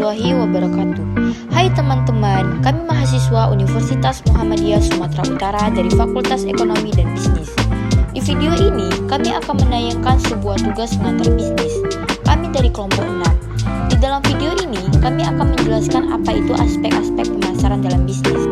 warahmatullahi wabarakatuh. Hai teman-teman, kami mahasiswa Universitas Muhammadiyah Sumatera Utara dari Fakultas Ekonomi dan Bisnis. Di video ini, kami akan menayangkan sebuah tugas pengantar bisnis. Kami dari kelompok 6. Di dalam video ini, kami akan menjelaskan apa itu aspek-aspek pemasaran dalam bisnis.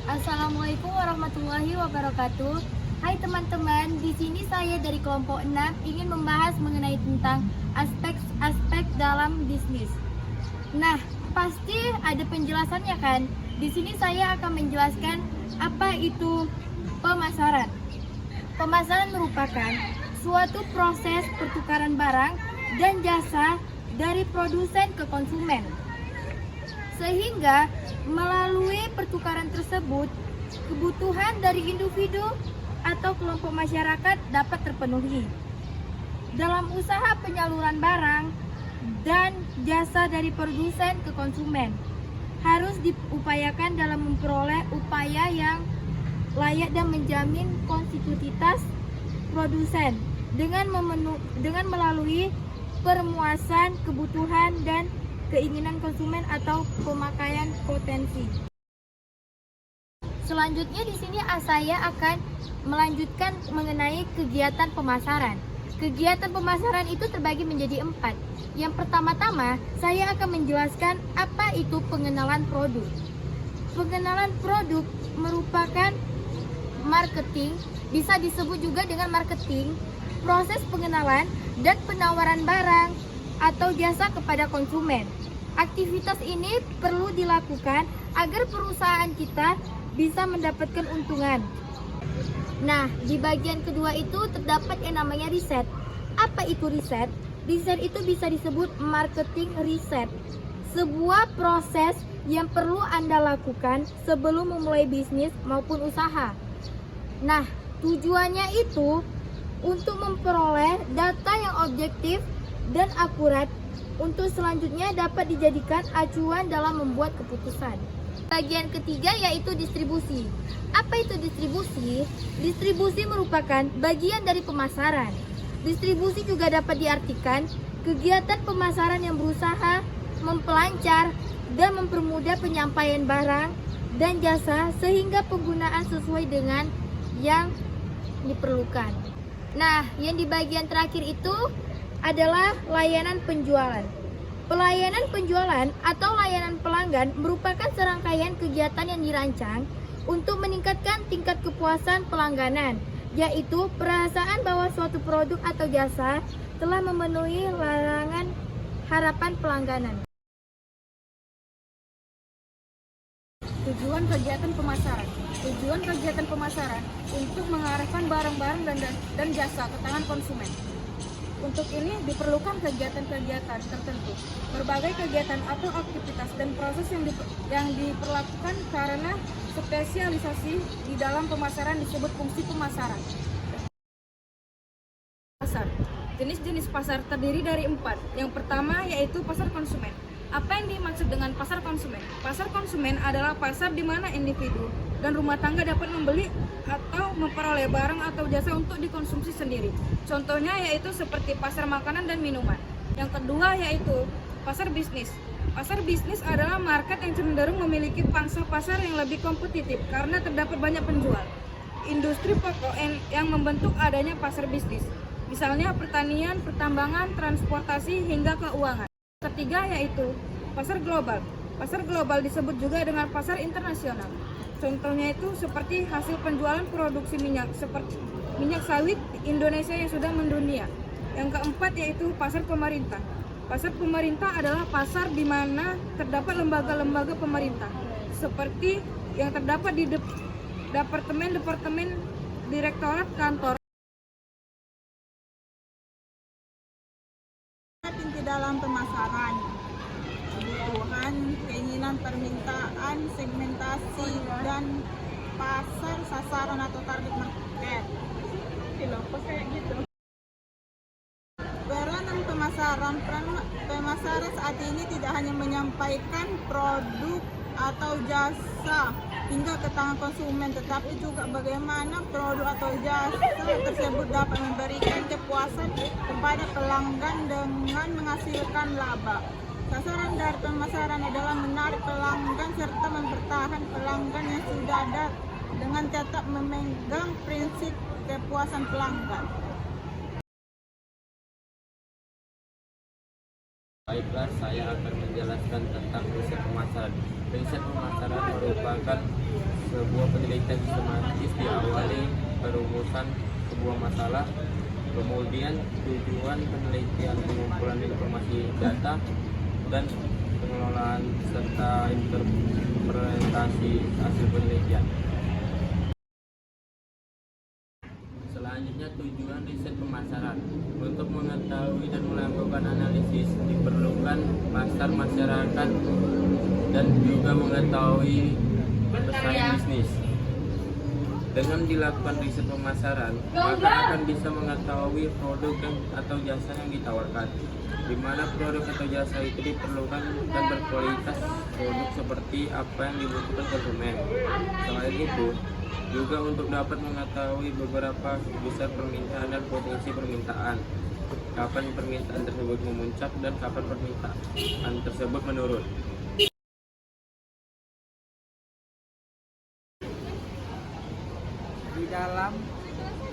Assalamualaikum warahmatullahi wabarakatuh. Hai teman-teman, di sini saya dari kelompok 6 ingin membahas mengenai tentang aspek-aspek dalam bisnis. Nah, pasti ada penjelasannya kan? Di sini saya akan menjelaskan apa itu pemasaran. Pemasaran merupakan suatu proses pertukaran barang dan jasa dari produsen ke konsumen. Sehingga melalui pertukaran tersebut, kebutuhan dari individu atau kelompok masyarakat dapat terpenuhi. Dalam usaha penyaluran barang dan jasa dari produsen ke konsumen, harus diupayakan dalam memperoleh upaya yang layak dan menjamin konstitutivitas produsen dengan melalui permuasan kebutuhan dan keinginan konsumen atau pemakaian potensi. Selanjutnya di sini saya akan melanjutkan mengenai kegiatan pemasaran. Kegiatan pemasaran itu terbagi menjadi 4. Yang pertama-tama, saya akan menjelaskan apa itu pengenalan produk. Pengenalan produk merupakan marketing, bisa disebut juga dengan marketing, proses pengenalan dan penawaran barang atau jasa kepada konsumen. Aktivitas ini perlu dilakukan agar perusahaan kita bisa mendapatkan untungan. Nah, di bagian kedua itu terdapat yang namanya riset. Apa itu riset? Riset itu bisa disebut marketing riset. Sebuah proses yang perlu Anda lakukan sebelum memulai bisnis maupun usaha. Nah, tujuannya itu untuk memperoleh data yang objektif dan akurat untuk selanjutnya dapat dijadikan acuan dalam membuat keputusan. Bagian ketiga yaitu distribusi. Apa itu distribusi? Distribusi merupakan bagian dari pemasaran. Distribusi juga dapat diartikan kegiatan pemasaran yang berusaha mempelancar dan mempermudah penyampaian barang dan jasa sehingga penggunaan sesuai dengan yang diperlukan. Nah, yang di bagian terakhir itu adalah layanan penjualan. Pelayanan penjualan atau layanan pelanggan merupakan serangkaian kegiatan yang dirancang untuk meningkatkan tingkat kepuasan pelangganan, yaitu perasaan bahwa suatu produk atau jasa telah memenuhi harapan pelangganan. Tujuan kegiatan pemasaran. Tujuan kegiatan pemasaran untuk mengarahkan barang-barang dan jasa ke tangan konsumen. Untuk ini diperlukan kegiatan-kegiatan tertentu. Berbagai kegiatan atau aktivitas dan proses yang diperlakukan karena spesialisasi di dalam pemasaran disebut fungsi pemasaran. Pasar. Jenis-jenis pasar terdiri dari 4. Yang pertama yaitu pasar konsumen. Apa yang dimaksud dengan pasar konsumen? Pasar konsumen adalah pasar di mana individu dan rumah tangga dapat membeli atau memperoleh barang atau jasa untuk dikonsumsi sendiri. Contohnya yaitu seperti pasar makanan dan minuman. Yang kedua yaitu pasar bisnis. Pasar bisnis adalah market yang cenderung memiliki pangsa pasar yang lebih kompetitif karena terdapat banyak penjual. Industri pokok yang membentuk adanya pasar bisnis. Misalnya pertanian, pertambangan, transportasi, hingga keuangan. Ketiga yaitu pasar global. Pasar global disebut juga dengan pasar internasional. Contohnya itu seperti hasil penjualan produksi minyak seperti minyak sawit Indonesia yang sudah mendunia. Yang keempat yaitu pasar pemerintah. Pasar pemerintah adalah pasar di mana terdapat lembaga-lembaga pemerintah seperti yang terdapat di departemen, direktorat, kantor. Inti dalam pemasaran, kebutuhan, keinginan, permintaan, segmentasi, dan pasar sasaran atau target market. Kayak gitu. pemasaran. Peran pemasaran saat ini tidak hanya menyampaikan produk atau jasa hingga ke tangan konsumen, tetapi juga bagaimana produk atau jasa tersebut dapat memberikan kepuasan kepada pelanggan dengan menghasilkan laba. Sasaran dari pemasaran adalah menarik pelanggan serta mempertahankan pelanggan yang sudah ada dengan tetap memegang prinsip kepuasan pelanggan. Baiklah, saya akan menjelaskan tentang riset pemasaran. Riset pemasaran merupakan sebuah penelitian sistematis diawali perumusan sebuah masalah, kemudian tujuan penelitian pengumpulan informasi data, dan pengelolaan serta interpretasi hasil penelitian. Selanjutnya, tujuan riset pemasaran. Untuk mengetahui dan melakukan analisis diperlukan pasar masyarakat dan juga mengetahui pesaing bisnis. Dengan dilakukan riset pemasaran, maka akan bisa mengetahui produk atau jasa yang ditawarkan, di mana produk atau jasa itu diperlukan dan berkualitas produk seperti apa yang dibutuhkan konsumen. Selain itu, juga untuk dapat mengetahui beberapa besar permintaan dan potensi permintaan, kapan permintaan tersebut memuncak dan kapan permintaan tersebut menurun. Di dalam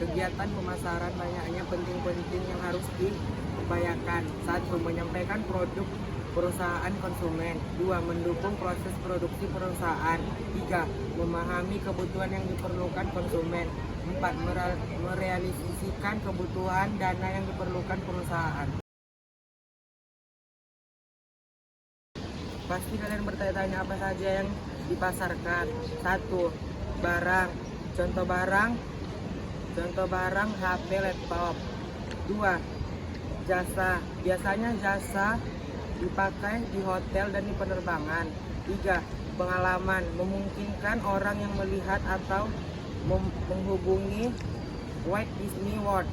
kegiatan pemasaran banyaknya penting-penting yang harus diupayakan. 1. Menyampaikan produk perusahaan konsumen. 2. Mendukung proses produksi perusahaan. 3. Memahami kebutuhan yang diperlukan konsumen. 4. Merealisasikan kebutuhan dana yang diperlukan perusahaan. Pasti kalian bertanya-tanya apa saja yang dipasarkan. 1. Barang. Contoh barang HP, laptop. 2. Jasa. Biasanya jasa dipakai di hotel dan di penerbangan. 3. Pengalaman. Memungkinkan orang yang melihat atau menghubungi Walt Disney World.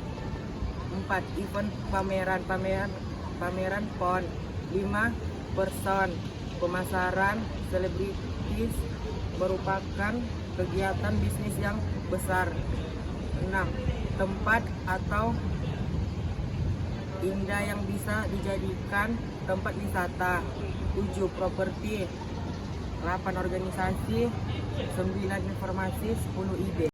4. Event, pameran PON. 5. Person. Pemasaran selebritis merupakan kegiatan bisnis yang besar. 6. Tempat atau indah yang bisa dijadikan tempat wisata. 7. Properti. 8. Organisasi. 9. Informasi. 10. ide.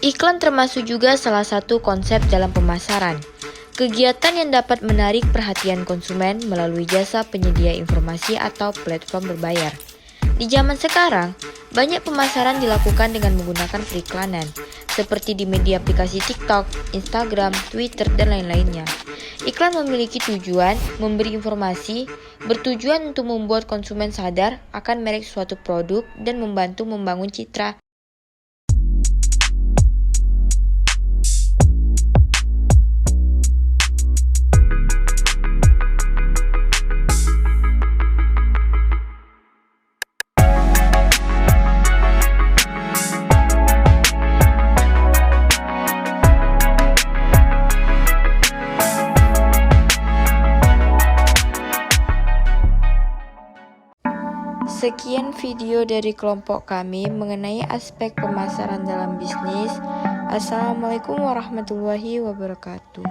Iklan termasuk juga salah satu konsep dalam pemasaran. Kegiatan yang dapat menarik perhatian konsumen melalui jasa penyedia informasi atau platform berbayar. Di zaman sekarang, banyak pemasaran dilakukan dengan menggunakan periklanan, seperti di media aplikasi TikTok, Instagram, Twitter, dan lain-lainnya. Iklan memiliki tujuan memberi informasi, bertujuan untuk membuat konsumen sadar akan merek suatu produk dan membantu membangun citra. Sekian video dari kelompok kami mengenai aspek pemasaran dalam bisnis. Assalamualaikum warahmatullahi wabarakatuh.